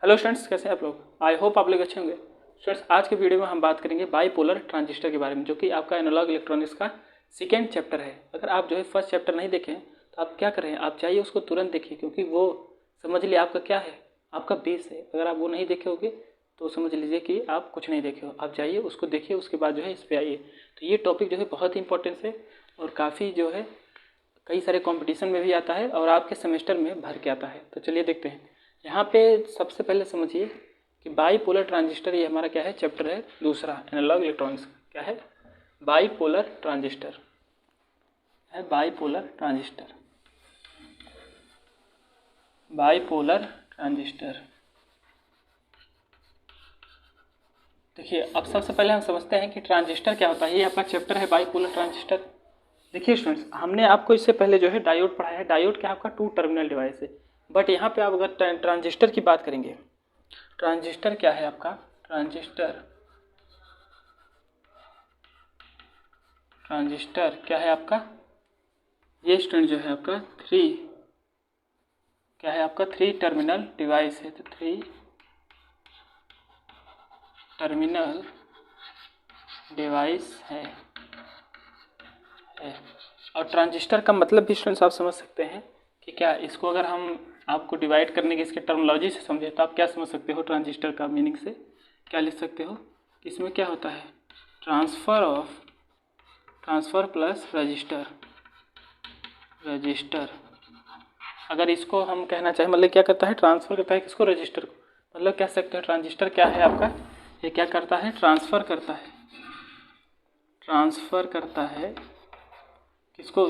Hello students, कैसे हैं आप लोग। आई होप आप लोग अच्छे होंगे। स्टूडेंट्स, आज के वीडियो में हम बात करेंगे बाईपोलर ट्रांजिस्टर के बारे में, जो कि आपका एनालॉग इलेक्ट्रॉनिक्स का सेकेंड चैप्टर है। अगर आप जो है फर्स्ट चैप्टर नहीं देखें तो आप क्या करें, आप चाहिए उसको तुरंत देखिए, क्योंकि वो समझ लिए आपका क्या है, आपका बेस है। अगर आप वो नहीं देखे होगे तो समझ लीजिए कि आप कुछ नहीं देखे हो। आप जाइए उसको देखिए, उसके बाद जो है इस पर आइए। तो ये टॉपिक जो है बहुत ही इंपॉर्टेंट है और काफ़ी जो है कई सारे कंपटीशन में भी आता है और आपके सेमेस्टर में भर के आता है। तो चलिए देखते हैं। यहाँ पे सबसे पहले समझिए कि बाईपोलर ट्रांजिस्टर, ये हमारा क्या है, चैप्टर है दूसरा एनालॉग इलेक्ट्रॉनिक्स। क्या है? बाईपोलर ट्रांजिस्टर है। Bipolar transistor, bipolar transistor. देखिए, अब सबसे पहले हम समझते हैं कि ट्रांजिस्टर क्या होता है। ये आपका चैप्टर है बाईपोलर ट्रांजिस्टर। देखिए स्टूडेंट्स, हमने आपको इससे पहले जो है डायोड पढ़ाया है। डायोड क्या आपका 2 टर्मिनल डिवाइस है, बट यहाँ पे आप अगर ट्रांजिस्टर की बात करेंगे, ट्रांजिस्टर क्या है आपका, ट्रांजिस्टर क्या है आपका, ये स्टूडेंट जो है आपका क्या है आपका 3 टर्मिनल डिवाइस है। तो 3 टर्मिनल डिवाइस है। और ट्रांजिस्टर का मतलब भी स्टूडेंट्स आप समझ सकते हैं कि क्या, इसको अगर हम आपको डिवाइड करने के इसके टर्मिनोलॉजी से समझे तो आप क्या समझ सकते हो, ट्रांजिस्टर का मीनिंग से क्या लिख सकते हो। इसमें क्या होता है, ट्रांसफ़र प्लस रजिस्टर। अगर इसको हम कहना चाहें, मतलब क्या करता है, ट्रांसफ़र करता है किसको, रजिस्टर को। मतलब कह सकते हैं ट्रांजिस्टर क्या है आपका, ये क्या करता है, ट्रांसफ़र करता है किसको,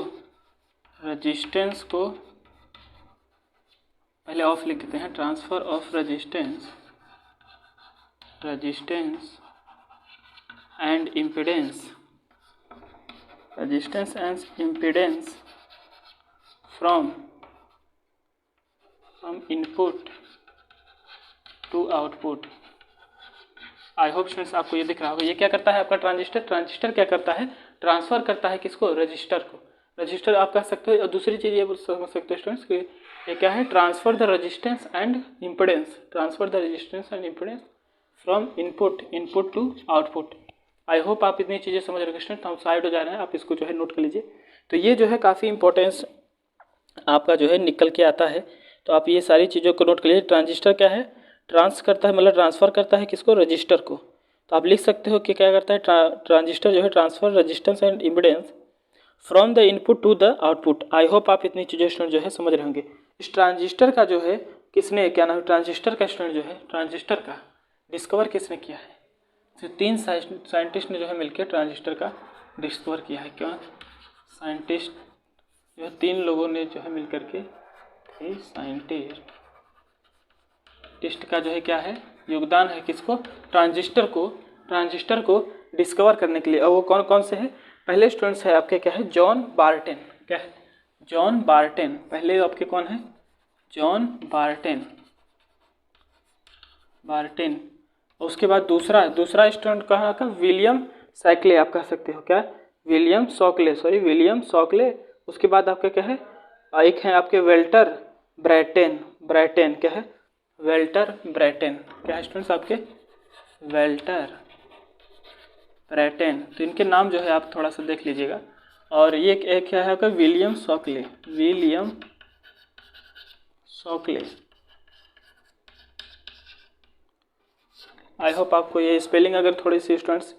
रेजिस्टेंस को। पहले ऑफ लिख देते हैं, transfer of resistance and impedance from input to output. I hope students आपको ये दिख रहा होगा। ये क्या करता है आपका ट्रांजिस्टर क्या करता है, ट्रांसफ़र करता है किसको, रजिस्टर को। रजिस्टर आप कह सकते हो। और दूसरी चीज़ ये समझ सकते हो स्टूडेंट्स कि ये क्या है, transfer the resistance and impedance from input to output. I hope आप इतनी चीज़ें समझ रहे हो स्टूडेंट। हम साइड हो जा रहे हैं, आप इसको जो है नोट कर लीजिए। तो ये जो है काफ़ी इंपॉर्टेंस आपका जो है निकल के आता है। तो आप ये सारी चीज़ों को नोट कर लीजिए। ट्रांजिस्टर क्या है, मतलब ट्रांसफ़र करता है किसको, रजिस्टर को। तो आप लिख सकते हो कि क्या करता है, ट्रांजिस्टर जो है transfer resistance and impedance from the input to the output. I hope आप इतनी चीज़ें स्टूडेंट जो है समझ रहे होंगे। इस ट्रांजिस्टर का जो है किसने, क्या नाम है, ट्रांजिस्टर का स्टूडेंट जो है, ट्रांजिस्टर का डिस्कवर किसने किया है, तो 3 साइंटिस्ट ने जो है मिलकर ट्रांजिस्टर का डिस्कवर किया है। क्या साइंटिस्ट जो है, 3 लोगों ने जो है मिलकर के, साइंटिस्ट का जो है क्या है, योगदान है किसको, ट्रांजिस्टर को डिस्कवर करने के लिए। और वो कौन कौन से हैं, पहले स्टूडेंट्स है आपके क्या है, जॉन बार्टन। क्या है, जॉन बार्टन। पहले आपके कौन है, जॉन बार्टन। उसके बाद दूसरा स्टूडेंट कहाँ का, विलियम सैकले आप कह सकते हो। क्या, विलियम सॉकले। उसके बाद आपका क्या है, एक है आपके वेल्टर ब्रैटन। क्या है, वेल्टर ब्रैटन। क्या है स्टूडेंट्स आपके, वेल्टर ब्रैटन। तो इनके नाम जो है आप थोड़ा सा देख लीजिएगा। और ये एक क्या है आपका, विलियम सॉकले। आई होप आपको ये स्पेलिंग अगर थोड़ी सी स्टूडेंट्स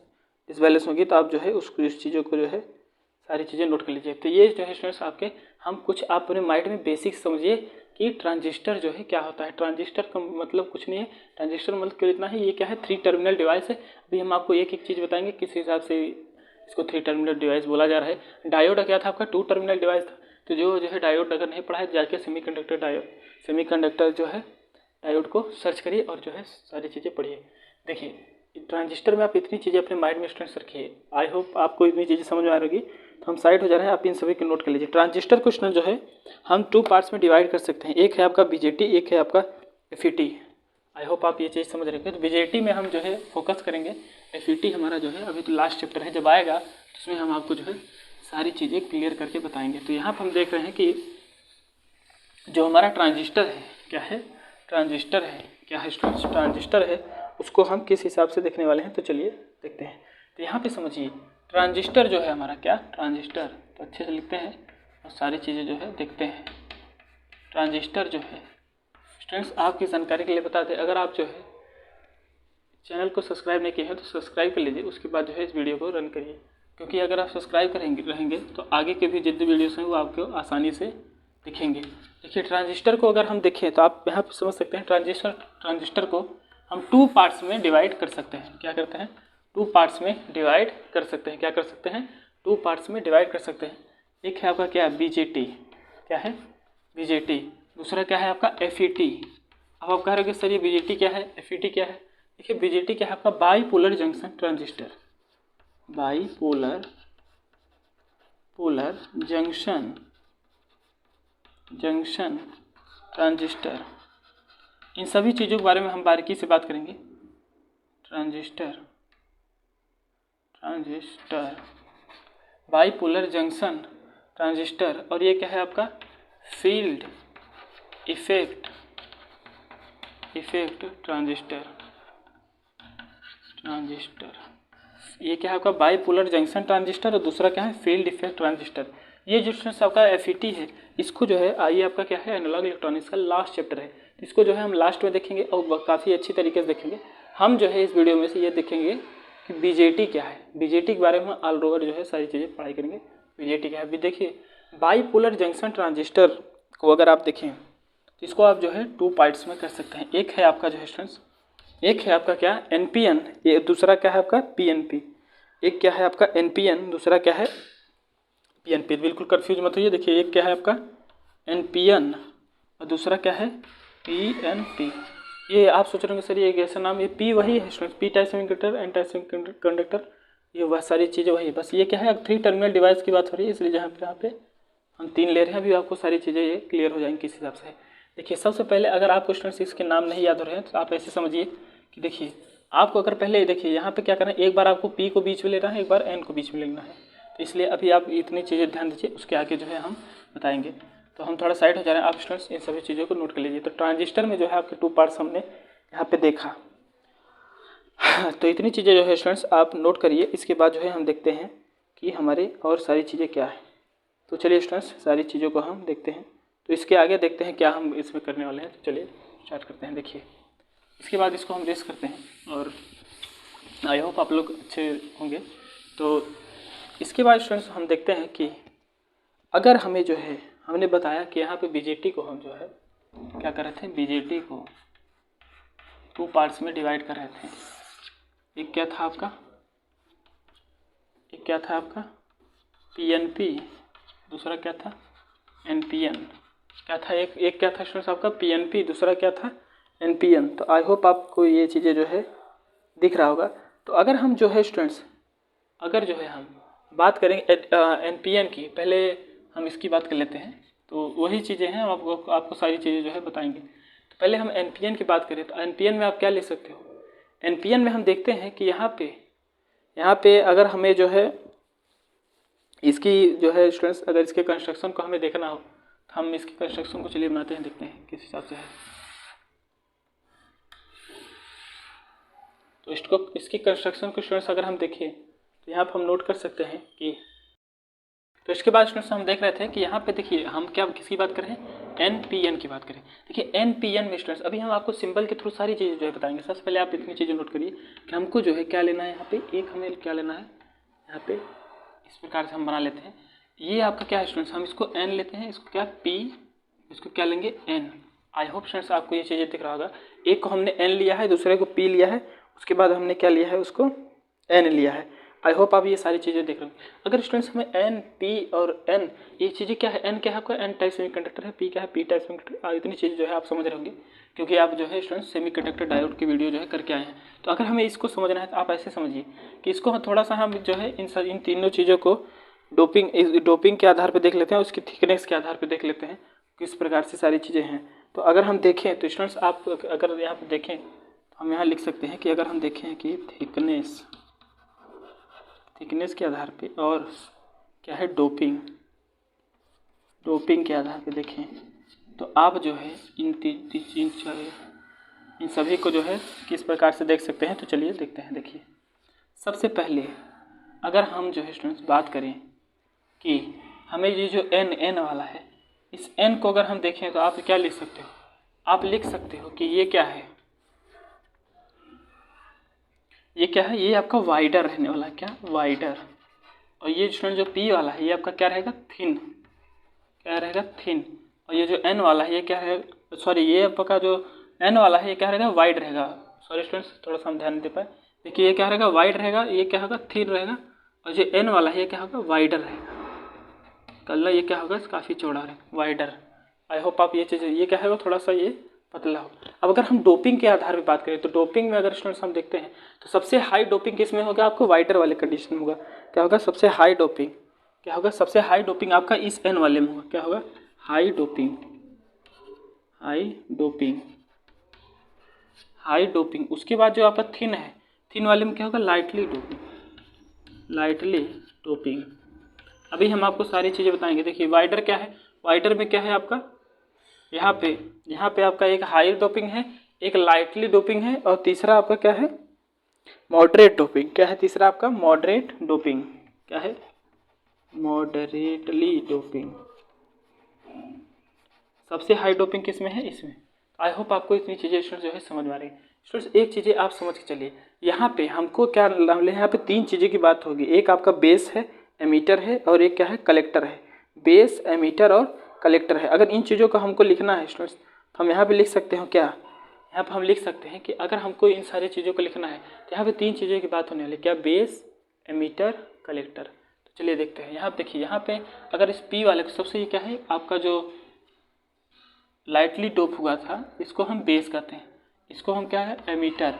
डिसबैलेंस होगी तो आप जो है उसको, इस चीज़ों को जो है सारी चीज़ें नोट कर लीजिए। तो ये जो है स्टूडेंट्स आपके, हम कुछ आप अपने माइंड में बेसिक समझिए कि ट्रांजिस्टर जो है क्या होता है। ट्रांजिस्टर का मतलब कुछ नहीं है, ट्रांजिस्टर मतलब केवल इतना है, ये क्या है, 3 टर्मिनल डिवाइस है। अभी हम आपको एक एक चीज़ बताएंगे किस हिसाब से इसको 3 टर्मिनल डिवाइस बोला जा रहा है। डायोड क्या था आपका, 2 टर्मिनल डिवाइस था। तो जो है डायोड अगर नहीं पढ़ा है, जाके सेमीकंडक्टर जो है डायोड को सर्च करिए और जो है सारी चीज़ें पढ़िए। देखिए, ट्रांजिस्टर में आप इतनी चीज़ें अपने माइंड में स्टूडेंट्स रखिए। आई होप आपको इतनी चीज़ें समझ में आ रही। तो हम साइड हो जा रहे हैं, आप इन सभी को नोट कर लीजिए। ट्रांजिस्टर को स्टूडेंट जो है हम 2 पार्ट्स में डिवाइड कर सकते हैं। एक है आपका बीजेटी, एक है आपका एफईटी। आई होप आप ये चीज़ समझ रहे हैं। तो बीजेटी में हम जो है फोकस करेंगे, एफईटी हमारा जो है अभी तो लास्ट चैप्टर है, जब आएगा तो उसमें हम आपको जो है सारी चीज़ें क्लियर करके बताएंगे। तो यहाँ पर हम देख रहे हैं कि जो हमारा ट्रांजिस्टर है, क्या है, ट्रांजिस्टर है, क्या है स्टूडेंट्स, ट्रांजिस्टर है, उसको हम किस हिसाब से देखने वाले हैं, तो चलिए देखते हैं। तो यहाँ पे समझिए ट्रांजिस्टर जो है हमारा, क्या ट्रांजिस्टर, तो अच्छे से लिखते हैं और सारी चीज़ें जो है देखते हैं। ट्रांजिस्टर जो है स्टूडेंट्स, आपकी जानकारी के लिए बता दें, अगर आप जो है चैनल को सब्सक्राइब नहीं किए हैं तो सब्सक्राइब कर लीजिए, उसके बाद जो है इस वीडियो को रन करिए, क्योंकि अगर आप सब्सक्राइब रहेंगे तो आगे के भी जितने वीडियोस हैं वो आपको आसानी से दिखेंगे। देखिए ट्रांजिस्टर को अगर हम देखें तो आप यहाँ पे समझ सकते हैं, ट्रांजिस्टर को हम 2 पार्ट्स में डिवाइड कर सकते हैं। क्या करते हैं, 2 पार्ट्स में डिवाइड कर सकते हैं। क्या कर सकते हैं, 2 पार्ट्स में डिवाइड कर सकते हैं। एक है आपका क्या, BJT, क्या है BJT, दूसरा क्या है आपका FET। अब आप कह रहे हो कि सर ये BJT क्या है, FET क्या है। देखिए BJT क्या है आपका, bipolar junction transistor, bipolar junction transistor. इन सभी चीज़ों के बारे में हम बारीकी से बात करेंगे। ट्रांजिस्टर बाईपोलर जंक्शन ट्रांजिस्टर, और ये क्या है आपका, फील्ड इफेक्ट ट्रांजिस्टर। ये क्या है आपका, बाईपोलर जंक्शन ट्रांजिस्टर, और दूसरा क्या है, फील्ड इफेक्ट ट्रांजिस्टर। ये जो स्टूडेंट्स आपका FET है, इसको जो है ये आपका क्या है, एनालॉग इलेक्ट्रॉनिक्स का लास्ट चैप्टर है। इसको जो है हम लास्ट में देखेंगे और काफ़ी अच्छी तरीके से देखेंगे। हम जो है इस वीडियो में से ये देखेंगे कि BJT क्या है, BJT के बारे में ऑल ओवर जो है सारी चीज़ें पढ़ाई करेंगे। BJT क्या है, अभी देखिए बाईपोलर जंक्शन ट्रांजिस्टर को अगर आप देखें तो इसको आप जो है 2 पार्ट्स में कर सकते हैं। एक है आपका जो है स्टूडेंट्स, एक है आपका क्या, NPN, ये दूसरा क्या है आपका PNP। एक क्या है आपका NPN, दूसरा क्या है PNP। बिल्कुल कंफ्यूज मत होइए। देखिए एक क्या है आपका NPN और दूसरा क्या है PNP। ये आप सोच रहे होंगे सर ये कैसा नाम, ये P वही है students, P type semiconductor, N type semiconductor, ये वह सारी चीज़ें वही। बस ये क्या है, अब 3 टर्मिनल डिवाइस की बात हो रही है, इसलिए यहाँ पे हम 3 ले रहे हैं। अभी आपको सारी चीज़ें ये क्लियर हो जाएंगी किस हिसाब से। देखिए सबसे पहले अगर आपको स्टूडेंट्स इसके नाम नहीं याद हो रहे हैं तो आप ऐसे समझिए कि देखिए आपको अगर पहले देखिए यहाँ पे क्या करना है, एक बार आपको P को बीच में लेना है, एक बार N को बीच में लेना है। तो इसलिए अभी आप इतनी चीज़ें ध्यान दीजिए, उसके आगे जो है हम बताएंगे। तो हम थोड़ा साइड हो जा रहे हैं, आप स्टूडेंट्स इन सभी चीज़ों को नोट कर लीजिए। तो ट्रांजिस्टर में जो है आपके 2 पार्ट्स हमने यहाँ पे देखा। तो इतनी चीज़ें जो है स्टूडेंट्स आप नोट करिए। इसके बाद जो है हम देखते हैं कि हमारे और सारी चीज़ें क्या है। तो चलिए स्टूडेंट्स सारी चीज़ों को हम देखते हैं। तो इसके आगे देखते हैं क्या हम इसमें करने वाले हैं। तो चलिए स्टार्ट करते हैं। देखिए इसके बाद इसको हम रेस करते हैं और आई होप आप लोग अच्छे होंगे। तो इसके बाद स्टूडेंट्स हम देखते हैं कि अगर हमें जो है, हमने बताया कि यहाँ पे BJT को हम जो है क्या कर रहे थे, BJT को 2 पार्ट्स में डिवाइड कर रहे थे। एक क्या था आपका PNP, दूसरा क्या था NPN। क्या था, एक क्या था स्टूडेंट्स आपका PNP, दूसरा क्या था NPN। तो आई होप आपको ये चीज़ें जो है दिख रहा होगा। तो अगर हम जो है स्टूडेंट्स, अगर जो है हम बात करेंगे NPN की, पहले हम इसकी बात कर लेते हैं। तो वही चीज़ें हैं, आपको सारी चीज़ें जो है बताएंगे। तो पहले हम NPN की बात करें तो NPN में आप क्या ले सकते हो। NPN में हम देखते हैं कि यहाँ पे अगर हमें जो है इसकी जो है स्टूडेंट्स, अगर इसके कंस्ट्रक्शन को हमें देखना हो तो हम इसकी कंस्ट्रक्शन को चलिए बनाते हैं, देखते हैं किस हिसाब से है। तो इसकी कंस्ट्रक्शन को स्टूडेंट्स अगर हम देखें तो यहाँ पर हम नोट कर सकते हैं कि, तो इसके बाद स्टूडेंट्स हम देख रहे थे कि यहाँ पे देखिए हम क्या किसकी बात कर रहे हैं, NPN की बात करें। देखिए NPN में स्टूडेंट्स अभी हम आपको सिंबल के थ्रू सारी चीज़ें जो है बताएंगे। सबसे पहले आप इतनी चीज़ें नोट करिए कि हमको जो है क्या लेना है, यहाँ पे एक हमें क्या लेना है, यहाँ पे इस प्रकार से हम बना लेते हैं। ये आपका क्या है स्टूडेंट्स, हम इसको N लेते हैं, इसको क्या P, इसको क्या लेंगे N। आई होप स्टूडेंट्स आपको ये चीज़ें दिख रहा होगा। एक को हमने N लिया है, दूसरे को P लिया है, उसके बाद हमने क्या लिया है, उसको N लिया है। आई होप आप ये सारी चीज़ें देख रहे हो। अगर स्टूडेंट्स हमें N, P और N ये चीज़ें क्या है, N क्या है आपका N टाइप सेमीकंडक्टर है, P क्या है P टाइप सेमीकंडक्टर। इतनी चीज़ जो है आप समझ रहे होंगे क्योंकि आप जो है स्टूडेंट्स सेमीकंडक्टर डायोड की वीडियो जो है करके आए हैं। तो अगर हमें इसको समझना है तो आप ऐसे समझिए कि इसको थोड़ा सा हम जो है इन तीनों चीज़ों को डोपिंग के आधार पर देख लेते हैं, उसकी थिकनेस के आधार पर देख लेते हैं किस प्रकार से सारी चीज़ें हैं। तो अगर हम देखें तो स्टूडेंट्स आप अगर यहाँ पर देखें तो हम यहाँ लिख सकते हैं कि अगर हम देखें कि थिकनेस के आधार पे और क्या है डोपिंग के आधार पे देखें तो आप जो है इन सभी को जो है किस प्रकार से देख सकते हैं, तो चलिए देखते हैं। देखिए, सबसे पहले अगर हम जो है स्टूडेंट्स बात करें कि हमें ये जो n वाला है, इस n को अगर हम देखें तो आप क्या लिख सकते हो, आप लिख सकते हो कि ये क्या है, ये क्या है, ये आपका वाइडर रहने वाला है, क्या वाइडर। और ये स्टूडेंट जो p वाला है ये आपका क्या रहेगा, थिन, क्या रहेगा, थिन। और ये जो n वाला है ये क्या है, सॉरी ये आपका जो n वाला है ये क्या रहेगा, वाइड रहेगा। सॉरी स्टूडेंट्स, थोड़ा सा हम ध्यान दे पाए। देखिए ये क्या रहेगा, वाइड रहेगा, ये क्या होगा, थिन रहेगा। और जो n वाला है ये क्या होगा, वाइडर रहेगा। कल ये क्या होगा, काफ़ी चौड़ा रहेगा, वाइडर। आई होप आप ये चीज़, ये क्या है वो थोड़ा सा ये पतला हो। अब अगर हम डोपिंग के आधार पर बात करें तो डोपिंग में अगर स्टूडेंट्स हम देखते हैं तो सबसे हाई डोपिंग किस में होगा, आपको वाइडर वाले कंडीशन में होगा। क्या होगा, सबसे हाई डोपिंग, क्या होगा, सबसे हाई डोपिंग आपका इस n वाले में होगा। क्या होगा, high doping, high doping, high doping. उसके बाद जो आपका थिन है, थिन वाले में क्या होगा, लाइटली डोपिंग, लाइटली डोपिंग। अभी हम आपको सारी चीज़ें बताएंगे। देखिए वाइडर क्या है, वाइडर में क्या है आपका, यहाँ पे आपका एक हाई डोपिंग है, एक लाइटली डोपिंग है, और तीसरा आपका क्या है, मॉडरेट डोपिंग। क्या है तीसरा आपका, मॉडरेट डोपिंग। क्या है, मॉडरेटली डोपिंग। सबसे हाई डोपिंग किस में है, इसमें। आई होप आपको इतनी चीज़ें स्टूडेंट्स जो है समझ में आ रही है। स्टूडेंट्स एक चीज़ें आप समझ के चलिए, यहाँ पे हमको क्या, यहाँ पे तीन चीज़ें की बात होगी। एक आपका बेस है, एमीटर है, और एक क्या है, कलेक्टर है। बेस, एमीटर और कलेक्टर है। अगर इन चीज़ों को हमको लिखना है स्टूडेंट्स, तो हम यहाँ पे लिख सकते हो क्या, यहाँ पर हम लिख सकते हैं कि अगर हमको इन सारी चीज़ों को लिखना है तो यहाँ पे तीन चीज़ों की बात होने वाली है। क्या, बेस, एमीटर, कलेक्टर। तो चलिए देखते हैं। यहाँ पे देखिए, यहाँ पे अगर इस P वाले को सबसे ये क्या है, आपका जो लाइटली डोप हुआ था इसको हम बेस कहते हैं, इसको हम क्या है, एमीटर,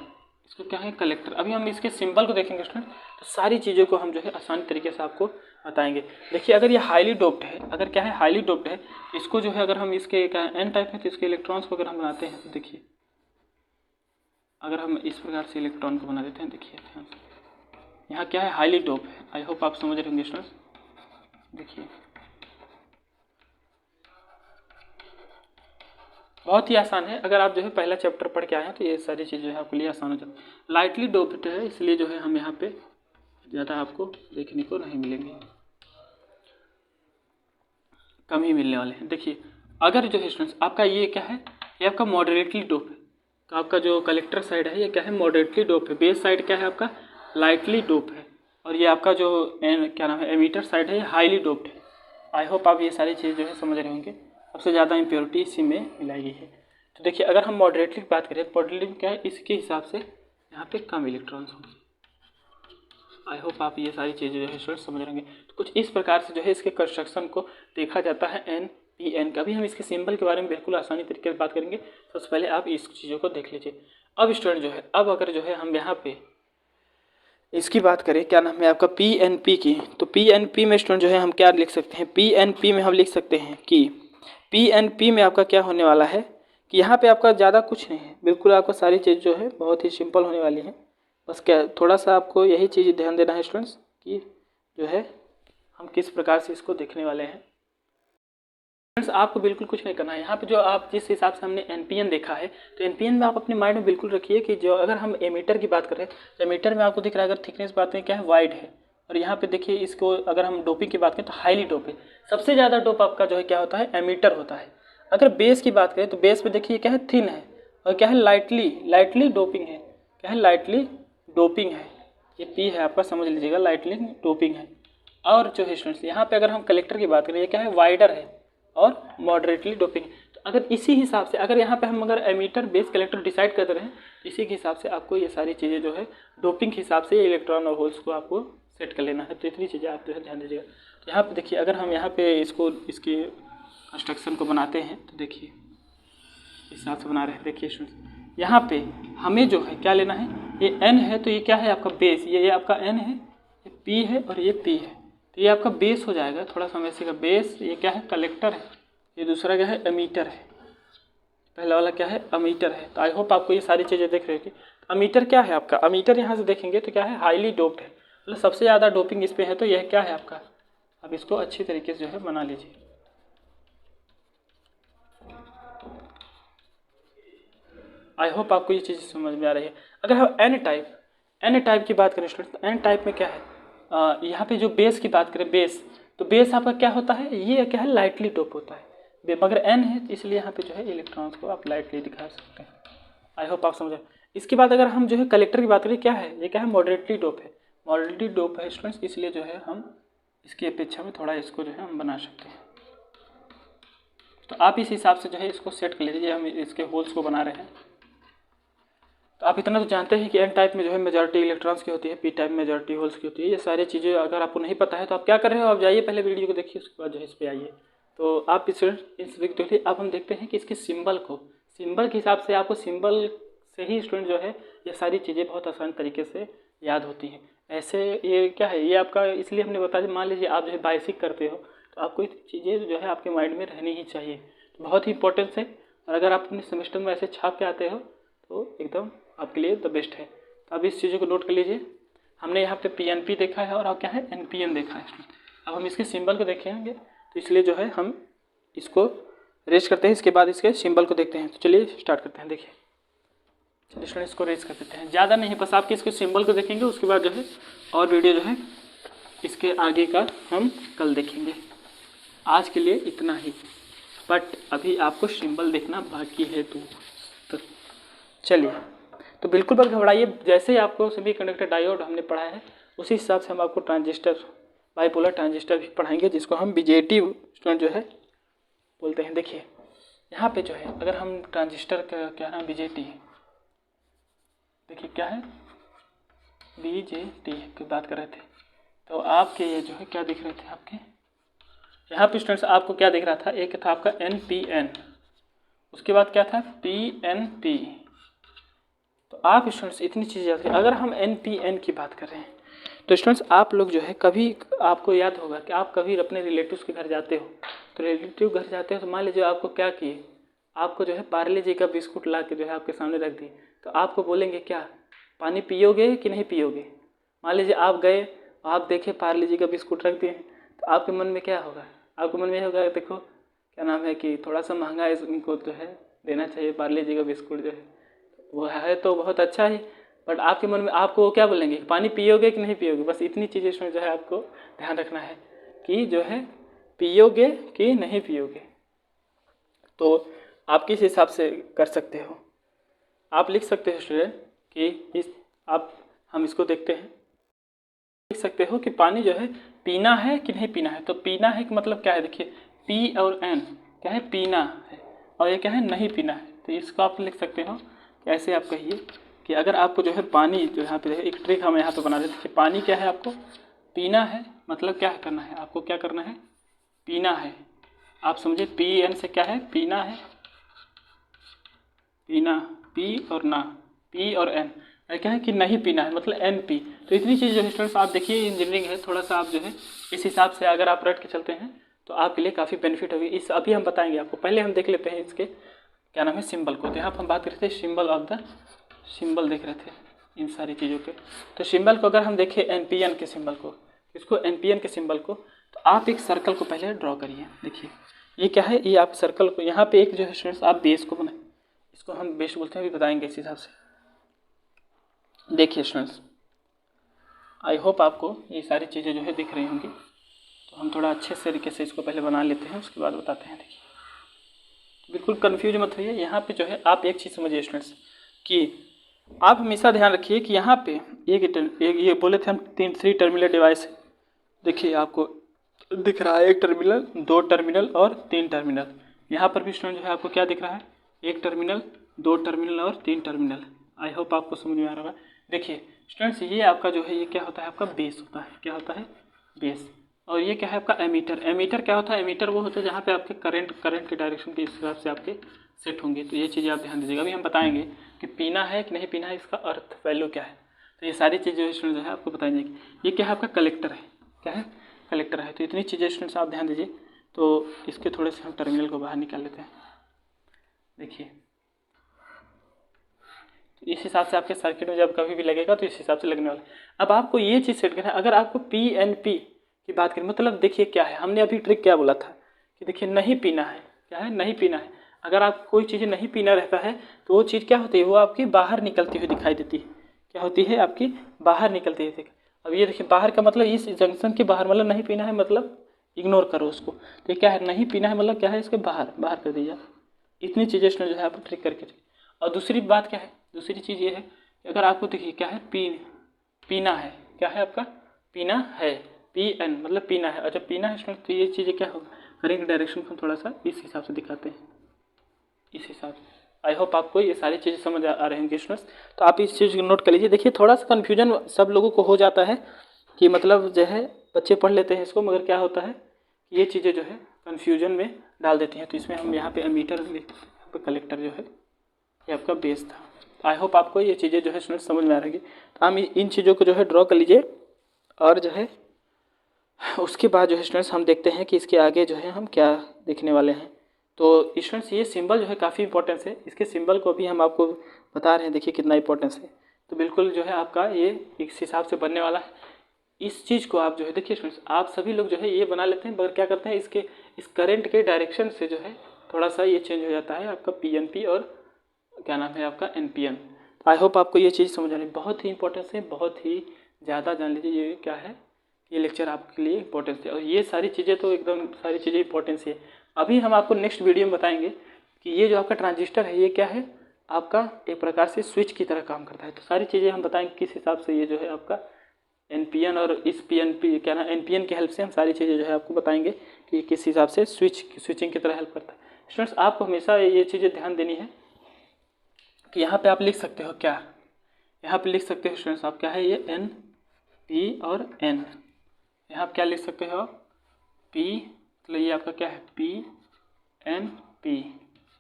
इसको क्या है, कलेक्टर। अभी हम इसके सिंबल को देखेंगे स्टूडेंट, तो सारी चीज़ों को हम जो है आसानी तरीके से आपको बताएंगे। देखिए अगर ये हाईली डोप्ड है, अगर क्या है, हाईली डोप्ड है, इसको जो है अगर हम इसके क्या एन टाइप है तो इसके इलेक्ट्रॉन्स को अगर हम बनाते हैं तो देखिए, अगर हम इस प्रकार से इलेक्ट्रॉन को बना देते हैं, देखिए ध्यान से, यहाँ क्या है, हाईली डोप है। आई होप आप समझ रहे होंगे स्टूडेंट्स। देखिए बहुत ही आसान है, अगर आप जो है पहला चैप्टर पढ़ के आए हैं तो ये सारी चीज़ जो है आपके लिए आसान हो जाती है। लाइटली डोप्ड है इसलिए जो है हम यहाँ पे ज़्यादा आपको देखने को नहीं मिलेंगे, कम ही मिलने वाले हैं। देखिए अगर जो है स्टूडेंट्स आपका ये क्या है, ये आपका मॉडरेटली डोप है, तो आपका जो कलेक्टर साइड है ये क्या है, मॉडरेटली डोप है। बेस साइड क्या है आपका, लाइटली डोप है। और ये आपका जो क्या नाम है, एमीटर साइड है, ये हाईली डोप्ड है। आई होप आप ये सारी चीज़ जो है समझ रहे होंगे। सबसे ज़्यादा इम्प्योरिटी इसी में मिलाई गई है। तो देखिए अगर हम मॉडरेटली की बात करें, मॉडरेटली क्या है, इसके हिसाब से यहाँ पे कम इलेक्ट्रॉन्स होंगे। आई होप आप ये सारी चीज़ें जो है स्टूडेंट समझ रहेंगे। तो कुछ इस प्रकार से जो है इसके कंस्ट्रक्शन को देखा जाता है NPN का। भी हम इसके सिंबल के बारे में बिल्कुल आसानी तरीके से बात करेंगे। सबसे पहले आप इस चीज़ों को देख लीजिए। अब स्टूडेंट जो है, अब अगर जो है हम यहाँ पे इसकी बात करें, क्या नाम है आपका, PNP की, तो PNP में स्टूडेंट जो है हम क्या लिख सकते हैं, PNP में हम लिख सकते हैं कि PNP में आपका क्या होने वाला है कि यहाँ पे आपका ज़्यादा कुछ नहीं है, बिल्कुल आपको सारी चीज़ जो है बहुत ही सिंपल होने वाली है। बस क्या थोड़ा सा आपको यही चीज़ ध्यान देना है स्टूडेंट्स कि जो है हम किस प्रकार से इसको देखने वाले हैं। फ्रेंड्स आपको बिल्कुल कुछ नहीं करना है। यहाँ पे जो आप जिस हिसाब से हमने NPN देखा है, तो NPN में आप अपने माइंड में बिल्कुल रखिए कि जो अगर हम एमीटर की बात करें तो एमीटर में आपको दिख रहा है, अगर थिकनेस बात करें क्या है, वाइड है। और यहाँ पे देखिए इसको अगर हम डोपिंग की बात करें तो हाईली डोप है। सबसे ज़्यादा डोप आपका जो है क्या होता है, एमीटर होता है। अगर बेस की बात करें तो बेस पे देखिए क्या है, थिन है, और क्या है, लाइटली डोपिंग है। क्या है, लाइटली डोपिंग है। ये P है आपका, समझ लीजिएगा, लाइटली डोपिंग है। और जो है स्टूडेंट्स यहाँ पे अगर हम कलेक्टर की बात करें, ये क्या है, वाइडर है और मॉडरेटली डोपिंग। तो अगर इसी हिसाब से अगर यहाँ पे हम अगर एमीटर, बेस, कलेक्टर डिसाइड करते रहें, इसी के हिसाब से आपको ये सारी चीज़ें जो है डोपिंग के हिसाब से इलेक्ट्रॉन और होल्स को आपको सेट कर लेना है। तो इतनी चीज़ें आप जो है ध्यान दीजिएगा। तो यहाँ पे देखिए अगर हम यहाँ पे इसको इसके कंस्ट्रक्शन को बनाते हैं तो देखिए इस हिसाब से बना रहे हैं। देखिए स्टूडेंट्स यहाँ पे हमें जो है क्या लेना है, ये N है तो ये क्या है आपका बेस, ये आपका N है, ये P है और ये P है, तो ये आपका बेस हो जाएगा। थोड़ा सा वैसे का बेस, ये क्या है, कलेक्टर है, ये दूसरा क्या है, एमीटर है, पहला वाला क्या है, अमीटर है। तो आई होप आपको ये सारी चीज़ें देख रहे हो कि अमीटर क्या है आपका, अमीटर यहाँ से देखेंगे तो क्या है, हाईली डोप्ड है, मतलब सबसे ज़्यादा डोपिंग इस पर है। तो यह क्या है आपका, अब इसको अच्छी तरीके से जो है बना लीजिए। आई होप आपको ये चीज़ समझ में आ रही है। अगर हम एन टाइप की बात करें स्टूडेंट, तो एन टाइप में क्या है, यहाँ पे जो बेस की बात करें, बेस, तो बेस आपका क्या होता है, ये क्या है, लाइटली डोप होता है, मगर एन है इसलिए यहाँ पे जो है इलेक्ट्रॉन्स को आप लाइटली दिखा सकते हैं। आई होप आप समझ। इसके बाद अगर हम जो है कलेक्टर की बात करें, क्या है, ये क्या है, मॉडरेटली डोप है, मॉडरेटली डोप है स्टूडेंट्स, इसलिए जो है हम इसकी अपेक्षा में थोड़ा इसको जो है हम बना सकते हैं। तो आप इस हिसाब से जो है इसको सेट कर लीजिए, हम इसके होल्स को बना रहे हैं। तो आप इतना तो जानते हैं कि एन टाइप में जो है मेजॉरिटी इलेक्ट्रॉन्स की होती है, पी टाइप में मेजॉरिटी होल्स की होती है। ये सारी चीज़ें अगर आपको नहीं पता है तो आप क्या कर रहे हो, आप जाइए पहले वीडियो को देखिए, उसके बाद जो है इस पर आइए। तो आप इस देखिए, अब हम देखते हैं कि इसके सिंबल के हिसाब से, आपको सिंबल से ही स्टूडेंट जो है ये सारी चीज़ें बहुत आसान तरीके से याद होती हैं। ऐसे ये क्या है, ये आपका इसलिए हमने बताया, मान लीजिए आप जो है बेसिक करते हो तो आपको ये चीज़ें जो है आपके माइंड में रहनी ही चाहिए, तो बहुत ही इंपॉर्टेंस है। और अगर आप अपने सेमेस्टर में ऐसे छाप के आते हो तो एकदम आपके लिए द बेस्ट है। तो अब इस चीज़ों को नोट कर लीजिए। हमने यहाँ पे PNP देखा है और अब क्या है, NPN देखा है। अब हम इसके सिंबल को देखेंगे, तो इसलिए जो है हम इसको रेज करते हैं, इसके बाद इसके सिंबल को देखते हैं। तो चलिए स्टार्ट करते हैं। देखिए, चलिए स्टूडेंट इसको रेज कर देते हैं, ज़्यादा नहीं, बस आपके इसके सिंबल को देखेंगे, उसके बाद जो है और वीडियो जो है इसके आगे का हम कल देखेंगे। आज के लिए इतना ही, बट अभी आपको सिंबल देखना बाकी है। तो चलिए, तो बिल्कुल मत घबराइए, जैसे ही आपको सभी कंडक्टर डायोड हमने पढ़ा है उसी हिसाब से हम आपको ट्रांजिस्टर, बाइपोलर ट्रांजिस्टर भी पढ़ाएंगे, जिसको हम BJT स्टूडेंट जो है बोलते हैं। देखिए यहाँ पे जो है, अगर हम ट्रांजिस्टर का क्या नाम, BJT, देखिए क्या है, BJT की बात कर रहे थे, तो आपके ये जो है क्या दिख रहे थे, आपके यहाँ पे स्टूडेंट्स आपको क्या दिख रहा था, एक था आपका NPN, उसके बाद क्या था PNP। तो आप स्टूडेंट्स इतनी चीज़ें याद करें। अगर हम NPN की बात कर रहे हैं तो स्टूडेंट्स आप लोग जो है कभी आपको याद होगा कि आप कभी अपने रिलेटिव्स के घर जाते हो, तो रिलेटिव घर जाते हो तो मान लीजिए आपको क्या किए, आपको जो है पार्ले जी का बिस्कुट ला के जो है आपके सामने रख दिए, तो आपको बोलेंगे क्या, पानी पियोगे कि नहीं पियोगे। मान लीजिए आप गए, आप देखे पार्ले जी का बिस्कुट रख दिए, तो आपके मन में क्या होगा, आपके मन में होगा देखो क्या नाम है कि थोड़ा सा महंगा है, इनको जो है देना चाहिए, पार्ले जी का बिस्कुट जो है वो है तो बहुत अच्छा है, बट आपके मन में आपको क्या बोलेंगे, पानी पियोगे कि नहीं पियोगे। बस इतनी चीज़ें इसमें जो है आपको ध्यान रखना है कि जो है पियोगे कि नहीं पियोगे। तो आप किस हिसाब से कर सकते हो, आप लिख सकते हो स्टूडेंट कि हम इसको देखते हैं, लिख सकते हो कि पानी जो है पीना है कि नहीं पीना है। तो पीना है कि मतलब क्या है, देखिए P और N क्या है, पीना है, और ये क्या है, नहीं पीना है। तो इसको आप लिख सकते हो कैसे, आप कहिए कि अगर आपको जो है पानी जो यहाँ पे एक ट्रिक हम यहाँ पे बना देते हैं, पानी क्या है, आपको पीना है, मतलब क्या करना है, आपको क्या करना है, पीना है। आप समझे, PN से क्या है, पीना है, पीना, P और ना, P और N क्या है कि नहीं पीना है, मतलब NP। तो इतनी चीज़ जो है स्टूडेंट्स, आप देखिए इंजीनियरिंग है, थोड़ा सा आप जो है इस हिसाब से अगर आप रट के चलते हैं तो आपके लिए काफ़ी बेनिफिट होगी। इस अभी हम बताएंगे आपको, पहले हम देख लेते हैं इसके क्या नाम है, सिंबल को। तो यहाँ पर हम बात कर रहे थे सिंबल ऑफ द, सिंबल देख रहे थे इन सारी चीज़ों के। तो सिंबल को अगर हम देखें NPN के सिंबल को, इसको NPN के सिंबल को, तो आप एक सर्कल को पहले ड्रॉ करिए। देखिए ये क्या है, ये आप सर्कल को यहाँ पे एक जो है स्टूडेंट्स आप बेस को बनाए, इसको हम बेस बोलते हैं, अभी बताएंगे इस हिसाब से। देखिए स्टूडेंट्स, आई होप आपको ये सारी चीज़ें जो है दिख रही होंगी, तो हम थोड़ा अच्छे तरीके से इसको पहले बना लेते हैं, उसके बाद बताते हैं। देखिए बिल्कुल कंफ्यूज मत होइए, यहाँ पे जो है आप एक चीज़ समझिए स्टूडेंट्स कि आप हमेशा ध्यान रखिए कि यहाँ पे एक ये बोले थे हम 3 टर्मिनल डिवाइस है। देखिए आपको दिख रहा है 1 टर्मिनल, 2 टर्मिनल और 3 टर्मिनल। यहाँ पर भी स्टूडेंट जो है आपको क्या दिख रहा है, 1 टर्मिनल, 2 टर्मिनल और 3 टर्मिनल। आई होप आपको समझ में आ रहा है। देखिए स्टूडेंट्स, ये आपका जो है ये क्या होता है, आपका बेस होता है, क्या होता है, बेस। और ये क्या है आपका एमीटर। एमीटर क्या होता है, एमीटर वो होता है जहाँ पे आपके करंट के डायरेक्शन के हिसाब से आपके सेट होंगे। तो ये चीज़ें आप ध्यान दीजिएगा। अभी हम बताएंगे कि पीना है कि नहीं पीना है, इसका अर्थ वैल्यू क्या है। तो ये सारी चीज़ें स्टूडेंट जो है आपको बताई जाएगी। ये क्या है, आपका कलेक्टर है, क्या है, कलेक्टर है। तो इतनी चीज़ें स्टूडेंट्स आप ध्यान दीजिए। तो इसके थोड़े से हम टर्मिनल को बाहर निकाल लेते हैं। देखिए इस हिसाब से आपके सर्किट में जब कभी भी लगेगा तो इस हिसाब से लगने वाला है। अब आपको ये चीज़ सेट करना है। अगर आपको PNP की बात करें, मतलब देखिए क्या है, हमने अभी ट्रिक क्या बोला था कि देखिए नहीं पीना है, क्या है, नहीं पीना है। अगर आप कोई चीज़ नहीं पीना रहता है तो वो चीज़ क्या होती है, वो आपकी बाहर निकलती हुई दिखाई देती है। क्या होती है, आपकी बाहर निकलती है। अब ये देखिए, बाहर का मतलब इस जंक्शन के बाहर, मतलब नहीं पीना है मतलब इग्नोर करो उसको। तो क्या है, नहीं पीना है मतलब क्या है, इसके बाहर बाहर कर दीजिए। इतनी चीज़ें इसने जो है आप ट्रिक करके। और दूसरी बात क्या है, दूसरी चीज़ ये है कि अगर आपको देखिए क्या है, पीना है, क्या है आपका, पीना है, PN मतलब पीना है। अच्छा पीना है स्टूडेंट, तो ये चीज़ें क्या होगा, करेंगे डायरेक्शन को थोड़ा सा इस हिसाब से दिखाते हैं, इस हिसाब से। आई होप आपको ये सारी चीज़ें समझ आ रहे होंगे स्टूडेंट्स। तो आप इस चीज़ को नोट कर लीजिए। देखिए थोड़ा सा कन्फ्यूजन सब लोगों को हो जाता है कि मतलब जो है बच्चे पढ़ लेते हैं इसको, मगर क्या होता है ये चीज़ें जो है कन्फ्यूजन में डाल देती हैं। तो इसमें हम यहाँ पे एमीटर लिखते हैं, यहाँ पे कलेक्टर जो है ये आपका बेस था। आई होप आपको ये चीज़ें जो है स्टूडेंट्स समझ में आ रही है। तो हम इन चीज़ों को जो है ड्रॉ कर लीजिए, और जो है उसके बाद जो है स्टूडेंट्स हम देखते हैं कि इसके आगे जो है हम क्या देखने वाले हैं। तो स्टूडेंट्स ये सिंबल जो है काफ़ी इंपॉर्टेंस है, इसके सिंबल को भी हम आपको बता रहे हैं, देखिए कितना इंपॉर्टेंस है। तो बिल्कुल जो है आपका ये इस हिसाब से बनने वाला है। इस चीज़ को आप जो है देखिए स्टूडेंट्स, आप सभी लोग जो है ये बना लेते हैं, मगर क्या करते हैं इसके इस करंट के डायरेक्शन से जो है थोड़ा सा ये चेंज हो जाता है आपका PNP और क्या नाम है आपका NPN। तो आई होप आपको ये चीज़ समझ आ रही है, बहुत ही इंपॉर्टेंस है, बहुत ही ज़्यादा जान लीजिए ये क्या है, ये लेक्चर आपके लिए इंपॉर्टेंस है। और ये सारी चीज़ें तो एकदम सारी चीज़ें इंपॉर्टेंस है। अभी हम आपको नेक्स्ट वीडियो में बताएंगे कि ये जो आपका ट्रांजिस्टर है ये क्या है, आपका एक प्रकार से स्विच की तरह काम करता है। तो सारी चीज़ें हम बताएंगे किस हिसाब से ये जो है आपका NPN और इस PNP क्या ना NPN की हेल्प से हम सारी चीज़ें जो है आपको बताएंगे कि किस हिसाब से स्विचिंग की तरह हेल्प करता है। स्टूडेंट्स आपको हमेशा ये चीज़ें ध्यान देनी है कि यहाँ पे आप लिख सकते हो क्या, यहाँ पे लिख सकते हो स्टूडेंट्स आप क्या है, ये N P और N। यहाँ आप क्या लिख सकते हो, P मतलब ये आपका क्या है PNP।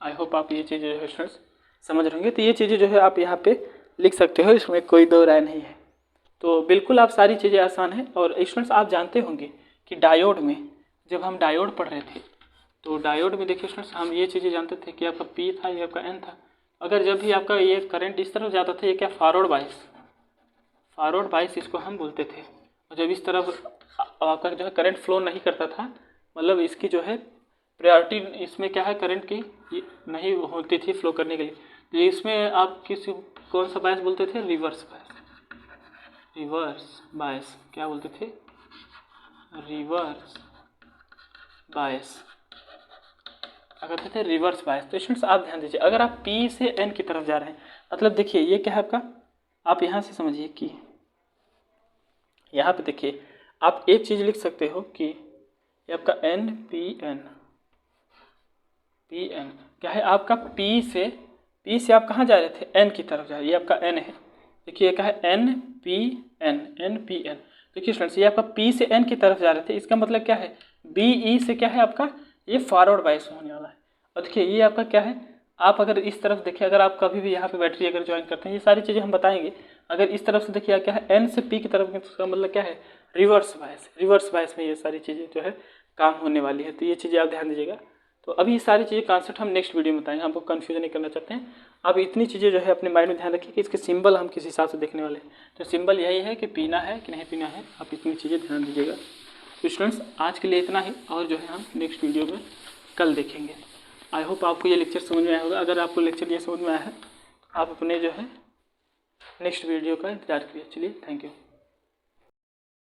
आई होप आप ये चीज़ें जो है स्टूडेंट्स समझ रहे होंगे। तो ये चीज़ें जो है आप यहाँ पे लिख सकते हो, इसमें कोई दो राय नहीं है। तो बिल्कुल आप सारी चीज़ें आसान है। और स्टूडेंट्स आप जानते होंगे कि डायोड में, जब हम डायोड पढ़ रहे थे तो डायोड में देखिए स्टूडेंट्स हम ये चीज़ें जानते थे कि आपका P था, ये आपका N था। अगर जब भी आपका ये करंट इस तरफ जाता था, ये क्या फॉरवर्ड बायस इसको हम बोलते थे। और जब इस तरफ आपका जो है करंट फ्लो नहीं करता था, मतलब इसकी जो है प्रायोरिटी इसमें क्या है, करंट की नहीं होती थी फ्लो करने के लिए, तो इसमें आप कौन सा बायस बोलते थे, रिवर्स बायस क्या बोलते थे, रिवर्स बायस कहते थे, रिवर्स बायस। तो स्टूडेंट्स आप ध्यान दीजिए, अगर आप P से N की तरफ जा रहे हैं, मतलब देखिए ये क्या है आपका, आप यहाँ से समझिए कि यहाँ पे देखिए आप एक चीज़ लिख सकते हो कि ये आपका NPN क्या है आपका P से आप कहाँ जा रहे थे, N की तरफ जा रहे, ये आपका N है। देखिए ये क्या है NPN। देखिए स्टूडेंट्स ये आपका P से N की तरफ जा रहे थे, इसका मतलब क्या है BE से क्या है आपका ये फॉरवर्ड बायस होने वाला है। और देखिए ये आपका क्या है, आप अगर इस तरफ देखिए, अगर आप कभी भी यहाँ पे बैटरी अगर ज्वाइन करते हैं, ये सारी चीज़ें हम बताएंगे। अगर इस तरफ से देखिए क्या है N से P की तरफ, तो उसका मतलब क्या है रिवर्स बायस में ये सारी चीज़ें जो है काम होने वाली है। तो ये चीज़ें आप ध्यान दीजिएगा। तो अभी ये सारी चीज़ें कॉन्सेप्ट हम नेक्स्ट वीडियो में बताएंगे, हमको कन्फ्यूजन नहीं करना चाहते हैं। आप इतनी चीज़ें जो है अपने माइंड में ध्यान रखिए कि इसके सिंबल हम किस हिसाब से देखने वाले हैं। तो सिंबल यही है कि पीना है कि नहीं पीना है, आप इतनी चीज़ें ध्यान दीजिएगा। तो स्टूडेंट्स आज के लिए इतना ही, और जो है हम नेक्स्ट वीडियो में कल देखेंगे। आई होप आपको ये लेक्चर समझ में आया होगा। अगर आपको लेक्चर ये समझ में आया है, आप अपने जो है नेक्स्ट वीडियो का इंतजार करिए। चलिए, थैंक यू।